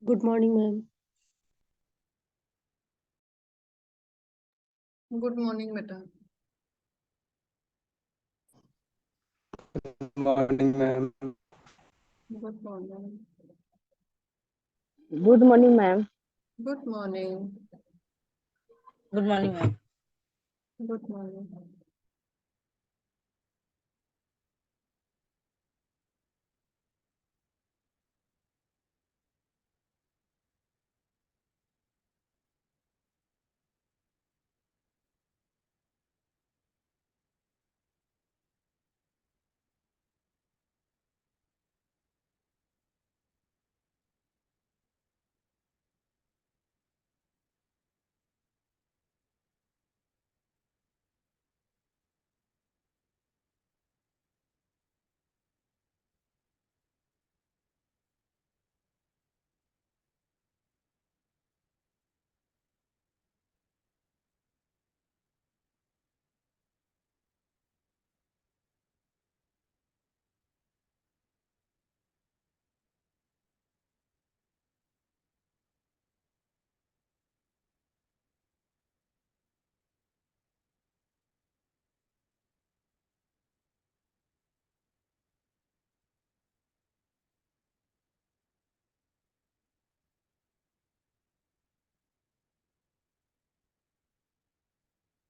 Good morning ma'am. Good morning बेटा। Morning ma'am. Good morning. Good morning ma'am. Good morning. Good morning ma'am. Good morning.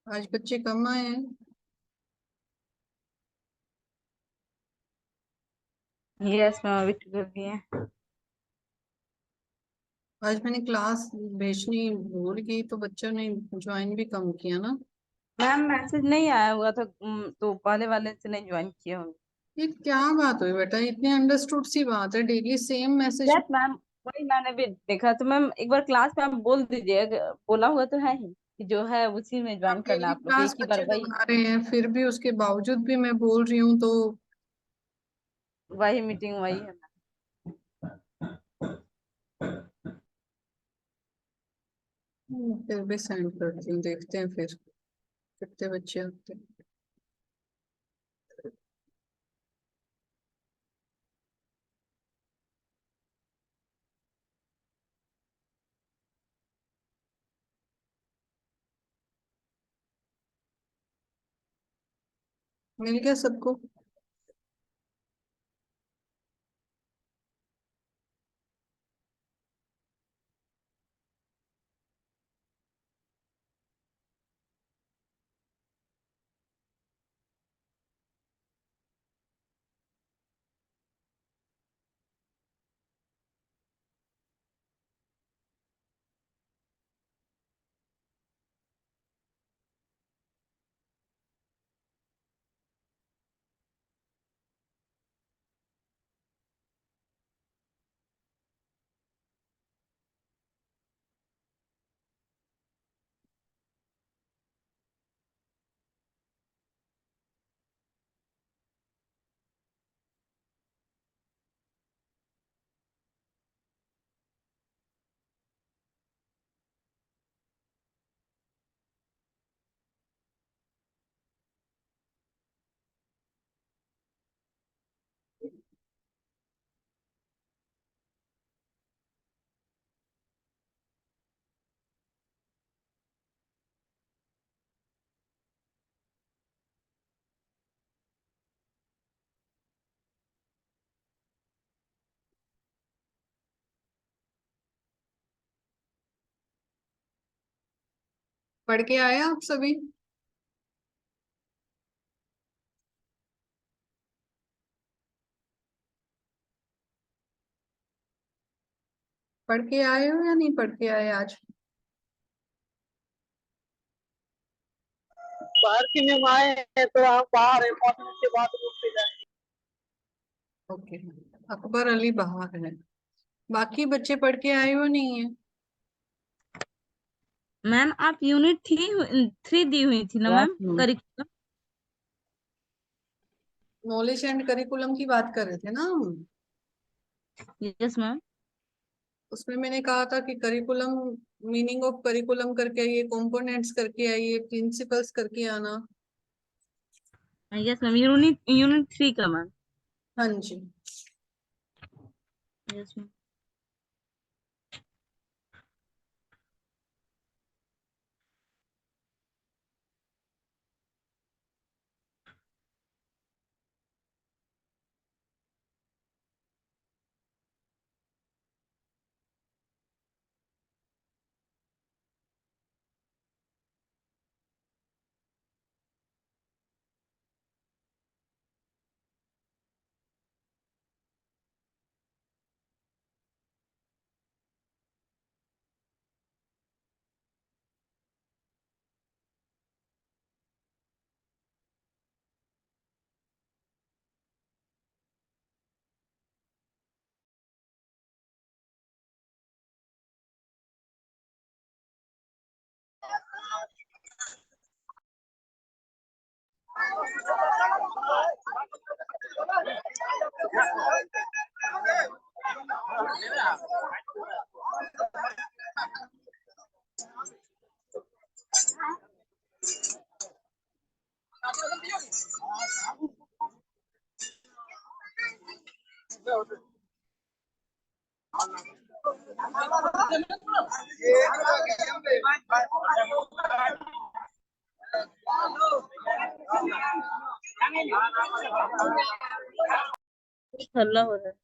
आज बच्चे कम आए हैं। Yes ma'am, अभी twelve भी है। आज मैंने क्लास भेजनी भूल गई तो बच्चों ने ज्वाइन भी कम किया ना। मैम मैसेज नहीं आया हुआ था, तो पहले वाले से नहीं ज्वाइन किया होंगे। ये क्या बात हुई बेटा, इतनी अंडरस्टूड सी बात है, daily same message. Yes ma'am, वही मैंने भी देखा। तो मैम एक बार क्लास में आप बोल दीजिए, बोला हुआ तो है ही कि जो है उसी में ज्वाइन करना डेली है आप लोग को, क्लास एक ही बार बच्चे वही लगा रहे हैं, फिर भी उसके बावजूद भी मैं बोल रही हूँ तो वही मीटिंग वही है मैम। फिर भी सेंड करती हूँ, देखते हैं फिर कितने बच्चे आते हैं। मिल गया सबको? पढ़ के आए आप सभी? पढ़ के आए हो या नहीं पढ़ के आए आज? बाहर की में आए हैं तो आप बाहर है, 5 मिनट के बाद रूम पे जाएंगे। ओके। अकबर अली बाहर है। बाकी बच्चे पढ़ के आए हो नहीं है? मैम आप यूनिट 3 दी हुई थी ना yes ma'am, ma'am. Curriculum. Knowledge and curriculum की बात कर रहे थे ना हम। Yes ma'am. उसमें मैंने कहा था कि करिकुलम, मीनिंग ऑफ करिकुलम करके आइए, कंपोनेंट्स करके आइए, प्रिंसिपल्स करके आना। यस मैम, यूनिट 3 का मैम। हाँ जी। Yes ma'am. हल्ला हो रहा है।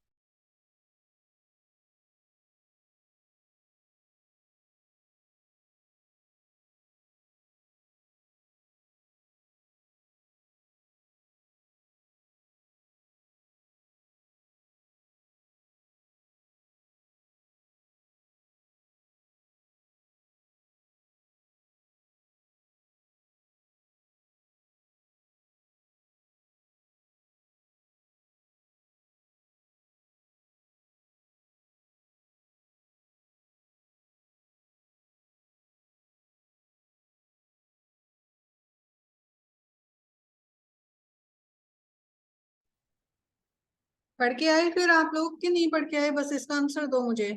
पढ़ के आए फिर आप लोग कि नहीं पढ़ के आए? बस इसका आंसर दो मुझे।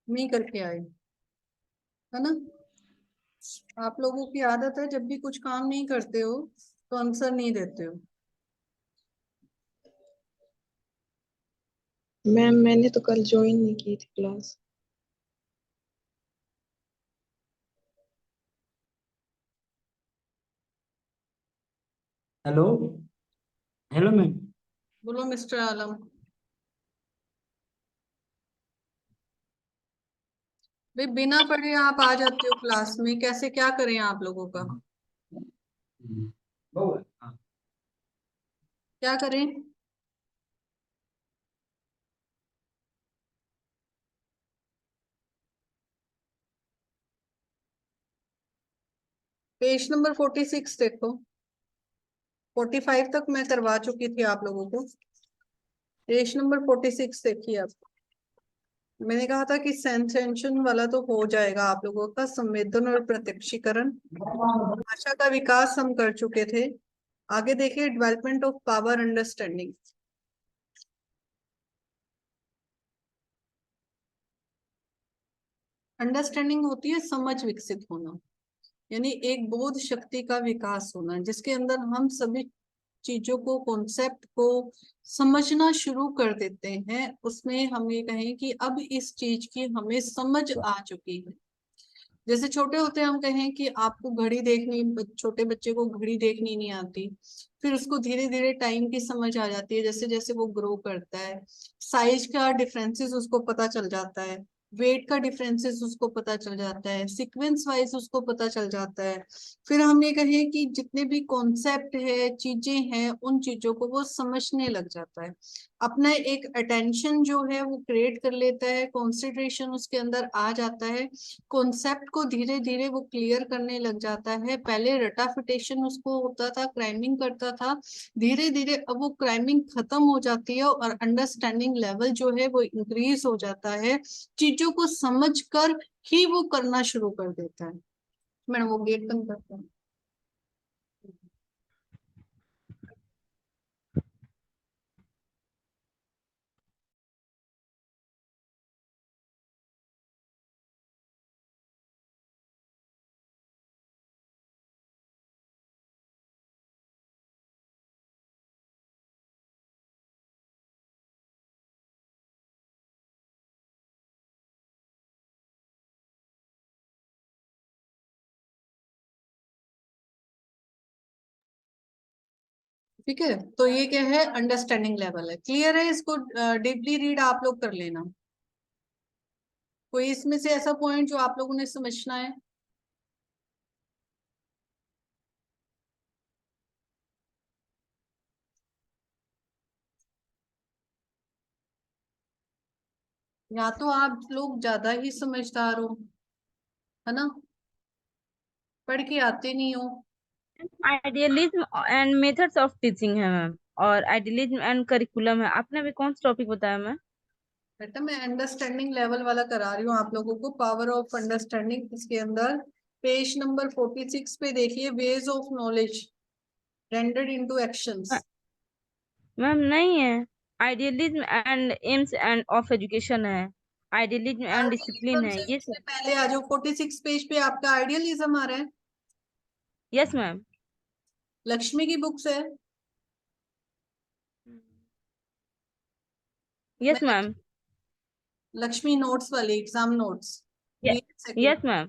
नहीं करके आए, है ना? आप लोगों की आदत है जब भी कुछ काम नहीं करते हो तो आंसर नहीं देते हो। मैम मैंने तो कल ज्वाइन नहीं की थी क्लास। हेलो। Hello ma'am. बोलो मिस्टर आलम। भाई बिना पढ़े आप आ जाते हो क्लास में, कैसे क्या करें आप लोगों का? क्या करें? पेज नंबर 46 देखो। 45 तक मैं करवा चुकी थी आप लोगों को। पेज नंबर 46 देखिए आप। मैंने कहा था कि सेंसेशन वाला तो हो जाएगा आप लोगों का, संवेदन और प्रत्यक्षीकरण। भाषा का विकास हम कर चुके थे। आगे देखिए, development of power understanding. Understanding होती है समझ विकसित होना, यानी एक बोध शक्ति का विकास होना, जिसके अंदर हम सभी चीजों को, कॉन्सेप्ट को समझना शुरू कर देते हैं। उसमें हम ये कहें कि अब इस चीज की हमें समझ आ चुकी है। जैसे छोटे होते हम कहें कि आपको घड़ी देखनी, छोटे बच्चे को घड़ी देखनी नहीं आती, फिर उसको धीरे धीरे टाइम की समझ आ जाती है। जैसे जैसे वो ग्रो करता है, साइज का डिफरेंसेस उसको पता चल जाता है, वेट का डिफरेंसेस उसको पता चल जाता है, सीक्वेंस वाइज उसको पता चल जाता है। फिर हम ये कहें कि जितने भी कॉन्सेप्ट है, चीजें हैं, उन चीजों को वो समझने लग जाता है। अपना एक अटेंशन जो है वो क्रिएट कर लेता है, कॉन्सेंट्रेशन उसके अंदर आ जाता है, कॉन्सेप्ट को धीरे धीरे वो क्लियर करने लग जाता है। पहले रटाफिटेशन उसको होता था, क्राइमिंग करता था, धीरे धीरे अब वो क्राइमिंग खत्म हो जाती है और अंडरस्टैंडिंग लेवल जो है वो इंक्रीज हो जाता है। चीजों को समझ कर ही वो करना शुरू कर देता है। मैडम वो गेट बंद करता है। ठीक है, तो ये क्या है? अंडरस्टैंडिंग लेवल है। क्लियर है? इसको डीपली रीड आप लोग कर लेना। कोई इसमें से ऐसा पॉइंट जो आप लोगों ने समझना है? या तो आप लोग ज्यादा ही समझदार हो, है ना, पढ़ के आते नहीं हो। Idealism and methods of teaching है मैम, और आइडियलिज्म एंड करिकुलम है। आपने अभी कौन सा टॉपिक बताया मैम? बेटा मैं अंडरस्टैंडिंग लेवल वाला करा रही हूँ आप लोगों को, पावर ऑफ अंडरस्टैंडिंग। इसके अंदर पेज नंबर 46 पे देखिए, ways of knowledge rendered into actions. Ma'am नहीं है, idealism and AIIMS end of education है, आइडियलिज्म एंड डिसिप्लिन है ये सब। पहले आ जाओ, 46 पेज पे आपका आइडियलिज्म आ रहा है, यस मैम। लक्ष्मी की बुक से। Yes ma'am. लक्ष्मी नोट्स वाली, exam notes. Yes ma'am.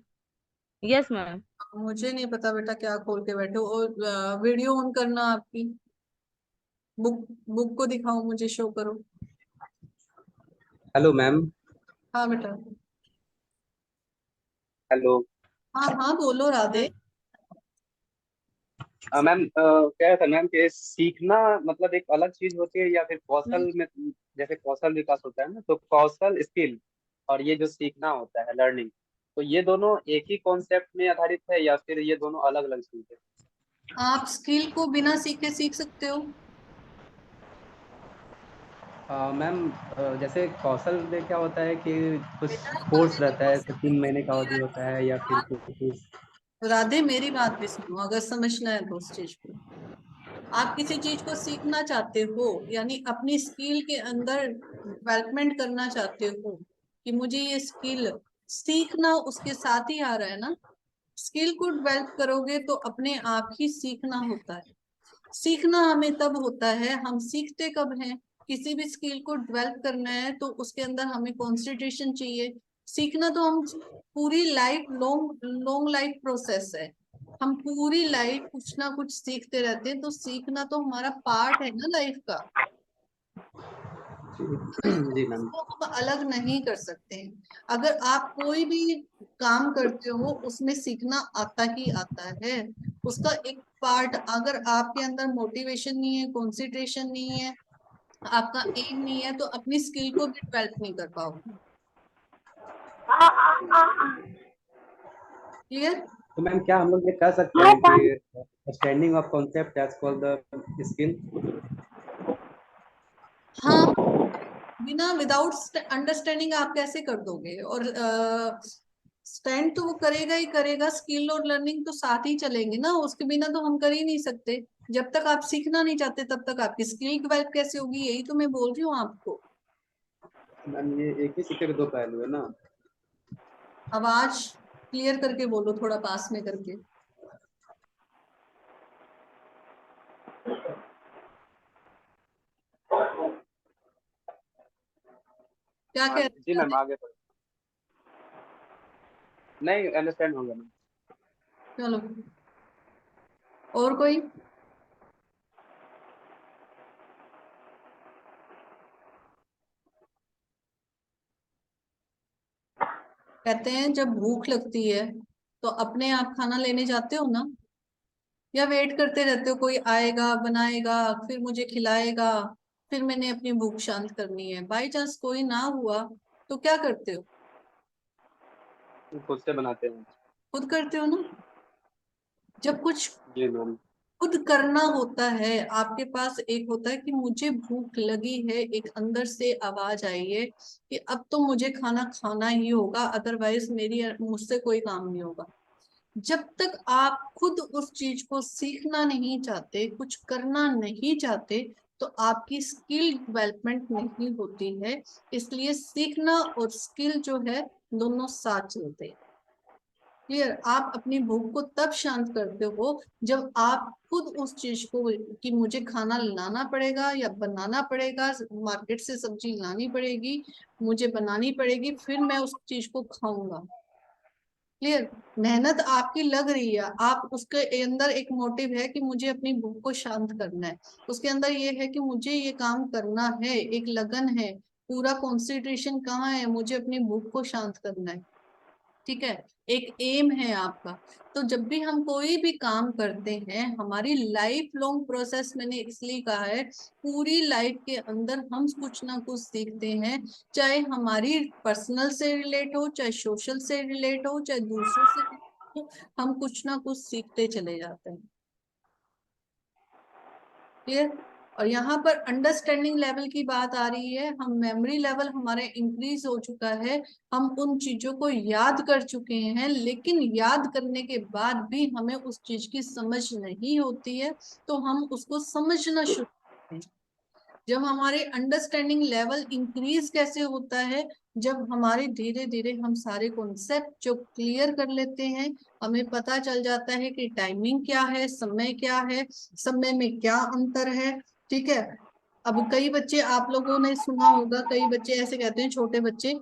Yes ma'am. मुझे नहीं पता बेटा क्या खोल के बैठे हो, और वीडियो ऑन करना आपकी। बुक बुक को दिखाओ, मुझे शो करो। Hello ma'am. हाँ बेटा। हेलो। हाँ हाँ बोलो राधे। मैम कह रहा था मैम कि सीखना मतलब एक अलग चीज होती है या फिर कौशल में, जैसे कौशल विकास होता है ना, तो कौशल स्किल और ये जो सीखना होता है लर्निंग, तो ये दोनों एक ही कॉन्सेप्ट में आधारित है या फिर ये दोनों अलग अलग चीज है? आप स्किल को बिना सीखे सीख सकते हो। मैम जैसे कौशल में क्या होता है कि कुछ कोर्स रहता है तो 3 महीने का अवधि होता है या फिर कुछ। राधे मेरी बात भी सुनो, अगर समझना है तो उस चीज को। आप किसी चीज को सीखना चाहते हो, यानी अपनी स्किल के अंदर डेवलपमेंट करना चाहते हो कि मुझे ये स्किल सीखना, उसके साथ ही आ रहा है ना। स्किल को डेवलप करोगे तो अपने आप ही सीखना होता है। सीखना हमें तब होता है, हम सीखते कब हैं। किसी भी स्किल को डेवलप करना है तो उसके अंदर हमें कंसंट्रेशन चाहिए। सीखना तो हम पूरी life long long life process है। हम पूरी लाइफ कुछ ना कुछ सीखते रहते हैं, तो सीखना तो हमारा पार्ट है ना लाइफ का। जी मैम। इसको हम अलग नहीं कर सकते हैं। अगर आप कोई भी काम करते हो उसमें सीखना आता ही आता है, उसका एक पार्ट। अगर आपके अंदर मोटिवेशन नहीं है, कंसंट्रेशन नहीं है, आपका एम नहीं है, तो अपनी स्किल को भी डेवलप नहीं कर पाओगे। क्लियर? तो मैम क्या हम लोग ये कह सकते हैं कि understanding of concept as called the skill? हाँ, बिना विदाउट अंडरस्टैंडिंग आप कैसे कर दोगे। और स्टैंड तो वो करेगा ही करेगा, स्किल और लर्निंग तो साथ ही चलेंगे ना, उसके बिना तो हम कर ही नहीं सकते। जब तक आप सीखना नहीं चाहते तब तक आपकी स्किल डेवलप कैसे होगी, यही तो मैं बोल रही हूँ आपको। मैम ये एक ही सिक्के के दो पहलू है ना। आवाज क्लियर करके बोलो, थोड़ा पास में करके। क्या कह जी रहे मैम हैं? आगे बढ़ो। नहीं अंडरस्टैंड होगा मैम। चलो, और कोई? कहते हैं जब भूख लगती है तो अपने आप खाना लेने जाते हो ना, या वेट करते रहते हो कोई आएगा बनाएगा फिर मुझे खिलाएगा, फिर मैंने अपनी भूख शांत करनी है। बाई चांस कोई ना हुआ तो क्या करते हो? खुद से बनाते हैं। खुद करते हो ना। जब कुछ जी मैम। खुद करना होता है, आपके पास एक होता है कि मुझे भूख लगी है, एक अंदर से आवाज आई है कि अब तो मुझे खाना खाना ही होगा, अदरवाइज मेरी मुझसे कोई काम नहीं होगा। जब तक आप खुद उस चीज को सीखना नहीं चाहते, कुछ करना नहीं चाहते, तो आपकी स्किल डेवलपमेंट नहीं होती है। इसलिए सीखना और स्किल जो है दोनों साथ चलते हैं। क्लियर? आप अपनी भूख को तब शांत करते हो जब आप खुद उस चीज को, कि मुझे खाना लाना पड़ेगा या बनाना पड़ेगा, मार्केट से सब्जी लानी पड़ेगी, मुझे बनानी पड़ेगी, फिर मैं उस चीज को खाऊंगा। क्लियर? मेहनत आपकी लग रही है, आप उसके अंदर एक मोटिव है कि मुझे अपनी भूख को शांत करना है, उसके अंदर ये है कि मुझे ये काम करना है, एक लगन है, पूरा कंसंट्रेशन कहाँ है, मुझे अपनी भूख को शांत करना है। ठीक है, एक एम है आपका। तो जब भी हम कोई भी काम करते हैं, हमारी लाइफ लॉन्ग प्रोसेस, मैंने इसलिए कहा है पूरी लाइफ के अंदर हम कुछ ना कुछ सीखते हैं। चाहे हमारी पर्सनल से रिलेट हो, चाहे सोशल से रिलेट हो, चाहे दूसरों से relate हो, हम कुछ ना कुछ सीखते चले जाते हैं। क्लियर? और यहाँ पर अंडरस्टैंडिंग लेवल की बात आ रही है, हम मेमोरी लेवल हमारे इंक्रीज हो चुका है, हम उन चीजों को याद कर चुके हैं, लेकिन याद करने के बाद भी हमें उस चीज की समझ नहीं होती है, तो हम उसको समझना शुरू करते हैं। जब हमारे अंडरस्टैंडिंग लेवल इंक्रीज कैसे होता है, जब हमारे धीरे धीरे हम सारे कॉन्सेप्ट जो क्लियर कर लेते हैं, हमें पता चल जाता है कि टाइमिंग क्या है, समय क्या है, समय में क्या अंतर है। ठीक है, अब कई बच्चे, आप लोगों ने सुना होगा, कई बच्चे ऐसे कहते हैं, छोटे बच्चे,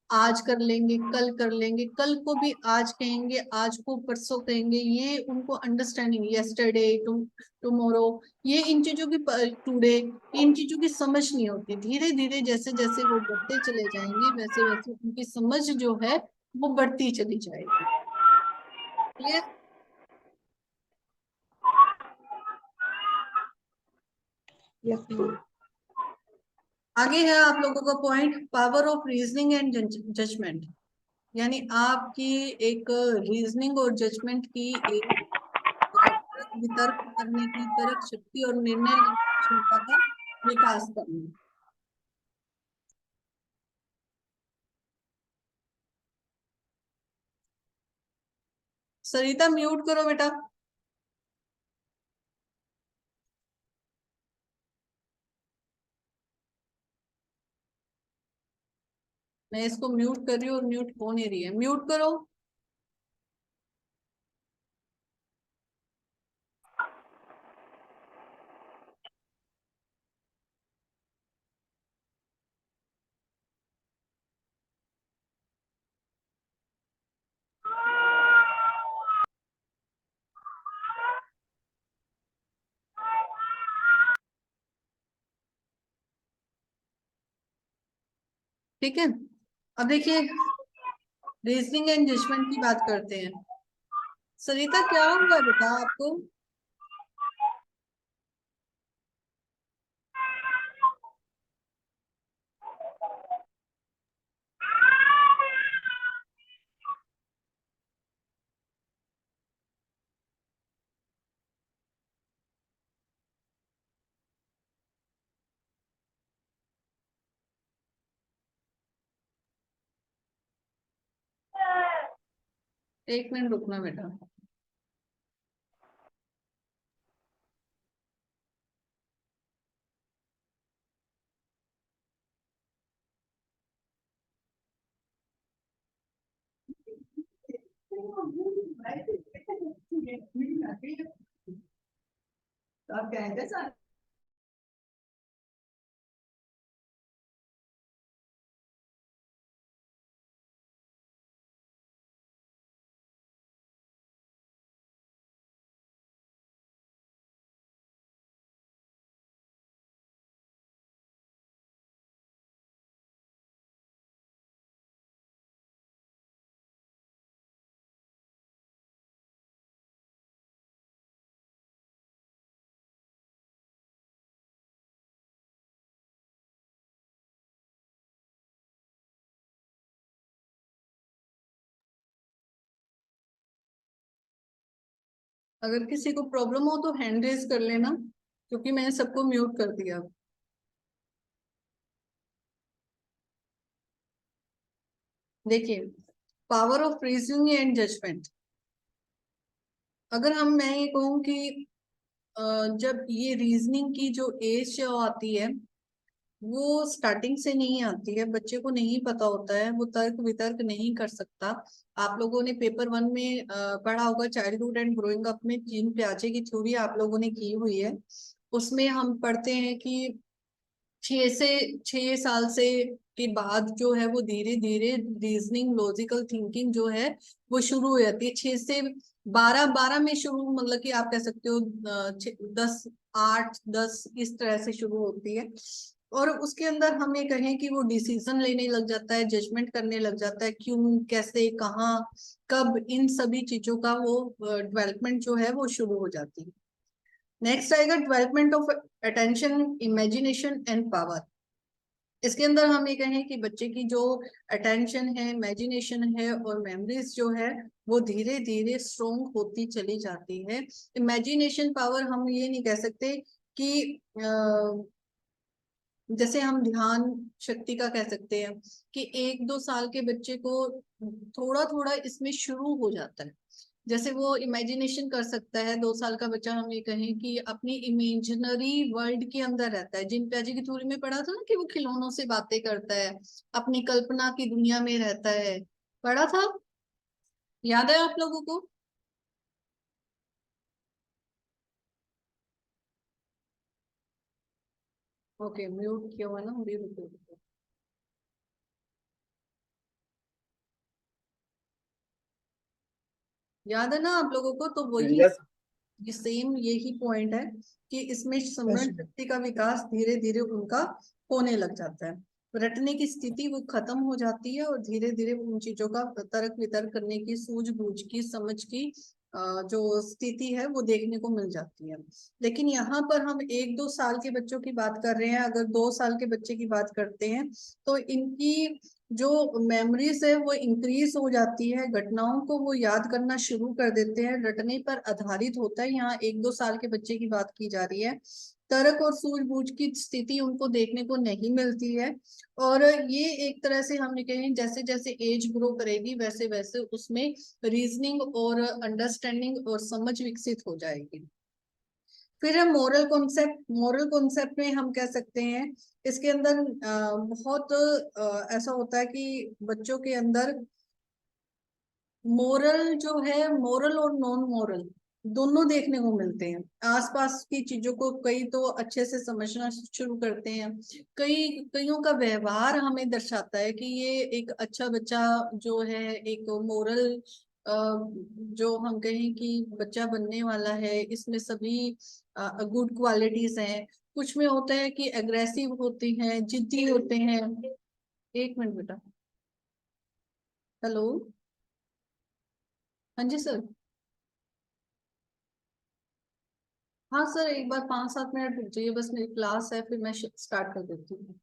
आज कर लेंगे, कल कर लेंगे, कल को भी आज कहेंगे, आज को परसों कहेंगे, ये उनको अंडरस्टैंडिंग, यस्टरडे, टुमारो, ये इन चीजों की, टुडे, इन चीजों की समझ नहीं होती। धीरे धीरे जैसे जैसे वो बढ़ते चले जाएंगे, वैसे वैसे उनकी समझ जो है वो बढ़ती चली जाएगी। क्लियर? Yes ma'am. आगे है आप लोगों का point, power of reasoning and judgement, यानी आपकी एक रीजनिंग और जजमेंट की एक वितर्क करने की, तर्क शक्ति और निर्णय क्षमता का विकास करना। सरिता म्यूट करो बेटा। मैं इसको म्यूट कर रही हूँ और म्यूट हो नहीं रही है, म्यूट करो। ठीक है, अब देखिए रीजनिंग एंड जजमेंट की बात करते हैं। सरिता क्या हुआ बेटा आपको? एक मिनट रुकना बेटा। आप कहेंगे सर? अगर किसी को प्रॉब्लम हो तो हैंड रेज कर लेना, क्योंकि मैंने सबको म्यूट कर दिया। देखिए, power of reasoning and judgement, अगर मैं ये कहूँ कि जब ये रीजनिंग की जो एज आती है वो स्टार्टिंग से नहीं आती है, बच्चे को नहीं पता होता है, वो तर्क वितर्क नहीं कर सकता। आप लोगों ने पेपर 1 में पढ़ा होगा, चाइल्डहुड एंड ग्रोइंग अप में जीन पियाजे की थ्योरी आप लोगों ने की हुई है। उसमें हम पढ़ते हैं कि 6 साल से के बाद जो है वो धीरे धीरे रीजनिंग, लॉजिकल थिंकिंग जो है वो शुरू हो जाती है। 6 से 12 में शुरू, मतलब कि आप कह सकते हो 10, 8, 10 इस तरह से शुरू होती है। और उसके अंदर हम ये कहें कि वो डिसीजन लेने लग जाता है, जजमेंट करने लग जाता है, क्यों, कैसे, कहाँ, कब, इन सभी चीजों का वो डेवलपमेंट जो है वो शुरू हो जाती है। नेक्स्ट आएगा development of attention, imagination and power. इसके अंदर हम ये कहें कि बच्चे की जो अटेंशन है, इमेजिनेशन है और मेमोरीज जो है वो धीरे धीरे स्ट्रोंग होती चली जाती है। इमेजिनेशन पावर हम ये नहीं कह सकते कि जैसे हम ध्यान शक्ति का कह सकते हैं कि 1-2 साल के बच्चे को थोड़ा थोड़ा इसमें शुरू हो जाता है। जैसे वो इमेजिनेशन कर सकता है, 2 साल का बच्चा, हम ये कहें कि अपनी इमेजिनरी वर्ल्ड के अंदर रहता है। जिन पियाजे की थ्योरी में पढ़ा था ना कि वो खिलौनों से बातें करता है, अपनी कल्पना की दुनिया में रहता है, पढ़ा था, याद है आप लोगों को? ओके, म्यूट किया हुआ ना, रुको। याद है ना आप लोगों को? तो वही यस ये सेम यही पॉइंट है कि इसमें स्मरण शक्ति का विकास धीरे धीरे उनका होने लग जाता है। रटने की स्थिति वो खत्म हो जाती है और धीरे धीरे उन चीजों का तर्क वितर्क करने की, सूझबूझ की, समझ की जो स्थिति है वो देखने को मिल जाती है। लेकिन यहाँ पर हम 1-2 साल के बच्चों की बात कर रहे हैं। अगर 2 साल के बच्चे की बात करते हैं तो इनकी जो मेमोरीज है वो इंक्रीज हो जाती है, घटनाओं को वो याद करना शुरू कर देते हैं, रटने पर आधारित होता है। यहाँ 1-2 साल के बच्चे की बात की जा रही है। तर्क और सूझबूझ की स्थिति उनको देखने को नहीं मिलती है। और ये एक तरह से हम कहें जैसे जैसे एज ग्रो करेगी वैसे वैसे उसमें रीजनिंग और अंडरस्टैंडिंग और समझ विकसित हो जाएगी। फिर है मोरल कॉन्सेप्ट। मोरल कॉन्सेप्ट में हम कह सकते हैं इसके अंदर बहुत ऐसा होता है कि बच्चों के अंदर मोरल जो है, मोरल और नॉन मोरल दोनों देखने को मिलते हैं। आसपास की चीजों को कई तो अच्छे से समझना शुरू करते हैं, कईयों का व्यवहार हमें दर्शाता है कि ये एक अच्छा बच्चा जो है, एक मोरल जो हम कहें कि बच्चा बनने वाला है, इसमें सभी गुड क्वालिटीज हैं। कुछ में होता है कि एग्रेसिव होते हैं, जिद्दी होते हैं। एक मिनट बेटा, हेलो, हाँ जी सर। हाँ सर, एक बार 5-7 मिनट रुक जाइए, बस मेरी क्लास है, फिर मैं स्टार्ट कर देती हूँ।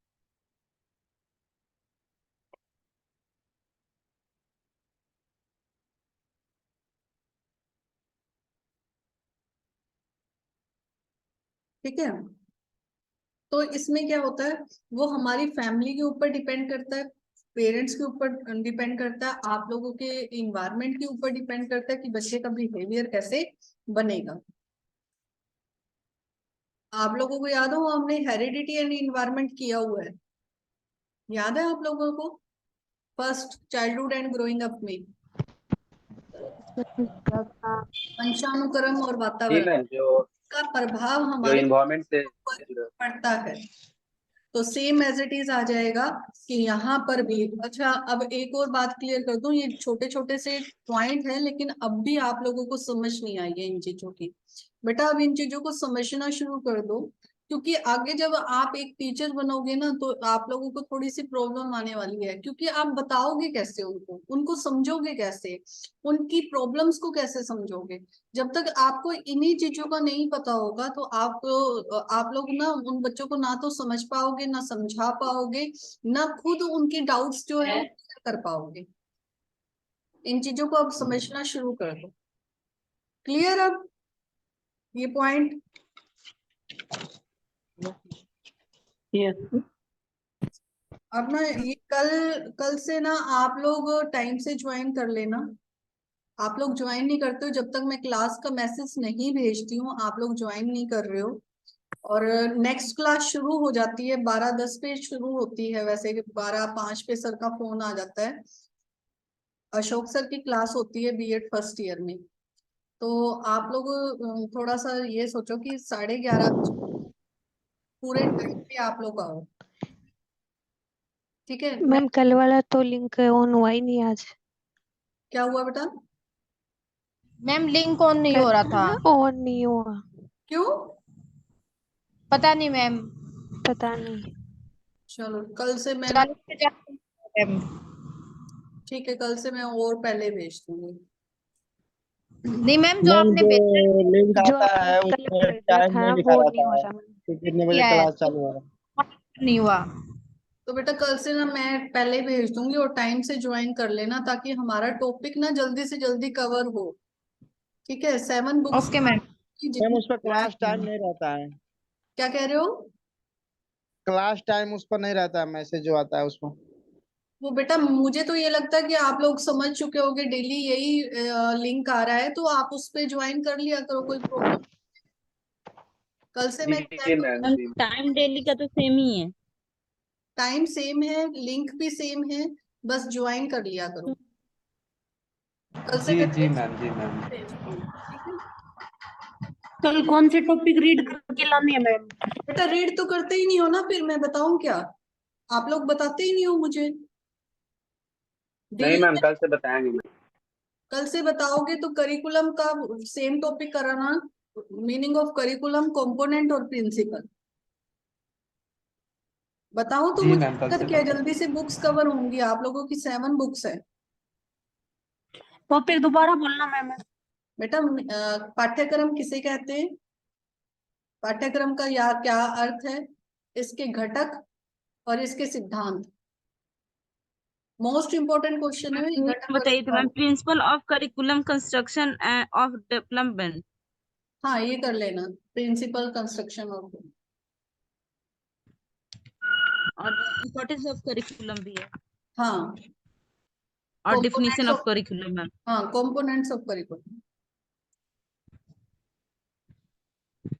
ठीक है, तो इसमें क्या होता है, वो हमारी फैमिली के ऊपर डिपेंड करता है, पेरेंट्स के ऊपर डिपेंड करता है, आप लोगों के इन्वायरमेंट के ऊपर डिपेंड करता है कि बच्चे का बिहेवियर कैसे बनेगा। आप लोगों को याद हो हमने हेरिडिटी एंड इन्वायरमेंट किया हुआ है, याद है आप लोगों को? First childhood and growing up में वंशानुक्रम और जी वातावरण मैम, जो का प्रभाव जो हमारे इन्वायरमेंट से ऊपर पड़ता है। तो सेम एज इट इज आ जाएगा कि यहाँ पर भी। अच्छा, अब एक और बात क्लियर कर दूं, ये छोटे छोटे से पॉइंट है लेकिन अब भी आप लोगों को समझ नहीं आई है इन चीजों की। बेटा अब इन चीजों को समझना शुरू कर दो, क्योंकि आगे जब आप एक टीचर बनोगे ना तो आप लोगों को थोड़ी सी प्रॉब्लम आने वाली है, क्योंकि आप बताओगे कैसे उनको समझोगे कैसे, उनकी प्रॉब्लम्स को कैसे समझोगे। जब तक आपको इन्हीं चीजों का नहीं पता होगा तो आप लोग ना उन बच्चों को ना तो समझ पाओगे, ना समझा पाओगे, ना खुद उनकी डाउट्स जो है क्लियर कर पाओगे। इन चीजों को अब समझना शुरू कर दो। क्लियर अब ये पॉइंट? यस अब ना ये कल से ना आप लोग टाइम से ज्वाइन कर लेना। आप लोग ज्वाइन नहीं करते हो जब तक मैं क्लास का मैसेज नहीं भेजती हूँ, आप लोग ज्वाइन नहीं कर रहे हो। और नेक्स्ट क्लास शुरू हो जाती है 12:10 पे शुरू होती है, वैसे 12:05 पे सर का फोन आ जाता है। अशोक सर की क्लास होती है बीएड फर्स्ट ईयर में। तो आप लोग थोड़ा सा ये सोचो कि 11:30 पूरे टाइम पे आप लोग आओ, ठीक है? मैम कल वाला तो लिंक ऑन हुआ ही नहीं आज। क्या हुआ बेटा? मैम लिंक ऑन नहीं हो रहा था। ऑन नहीं हुआ, क्यों? पता नहीं मैम। पता नहीं। चलो कल से मैं ना, चालू से जाते हैं मैम। ठीक है, कल से मैं और पहले भेज दूंगी। नहीं मैम, जो मैम आपने जो भेजा लिंक जो आता है आपने कल उसमें भेजा टाइम था नहीं दिखा वो रहा नहीं हो था रहा मैम। कि कितने बजे किया है क्लास चालू होगा। नहीं हुआ। तो बेटा कल से ना मैं पहले भेज दूंगी और टाइम से ज्वाइन कर लेना ताकि हमारा टॉपिक ना जल्दी से जल्दी कवर हो। ठीक है, 7 बुक्स ओके मैम। की मैम जितनी उस पर क्लास टाइम नहीं रहता है। क्या कह रहे हो? क्लास टाइम उस पर नहीं रहता है, मैसेज जो आता है उसमें। वो बेटा मुझे तो ये लगता है कि आप लोग समझ चुके होगे, डेली यही लिंक आ रहा है, तो आप उस पे ज्वाइन कर लिया करो, कोई प्रॉब्लम। कल से मैं जी मैम मैम जी। टाइम डेली का तो सेम ही है। टाइम सेम है, लिंक भी सेम है, बस ज्वाइन कर लिया करो। कल से जी मैं जी मैम जी मैम। भेजती हूँ, ठीक है? कल कौन से टॉपिक रीड करके लानी है मैम? बेटा रीड तो करते ही नहीं हो ना, फिर मैं बताऊं क्या? आप लोग बताते ही नहीं हो मुझे। नहीं डेली मैम, कल से बताएंगे मैम। कल से बताओगे तो करिकुलम का सेम टॉपिक कराना, मीनिंग ऑफ करिकुलम, कंपोनेंट और प्रिंसिपल। बताओ तो जी मुझे मैम, कल दिक्कत से क्या है, बता। जल्दी से बुक्स कवर होंगी, आप लोगों की 7 बुक्स है। टॉपिक दोबारा बोलना मैम। बेटा पाठ्यक्रम किसे कहते हैं? पाठ्यक्रम का या क्या अर्थ है, इसके घटक और इसके सिद्धांत। मोस्ट इंपोर्टेंट क्वेश्चन है ये, घटक और बताइए तो मैम, सिद्धांत। Principle of curriculum construction of development. हाँ ये कर लेना, प्रिंसिपल कंस्ट्रक्शन ऑफ। और इम्पोर्टेंस ऑफ करिकुलम भी है, हाँ और definition components of of, curriculum ma'am. हाँ कंपोनेंट्स ऑफ करिकुलम।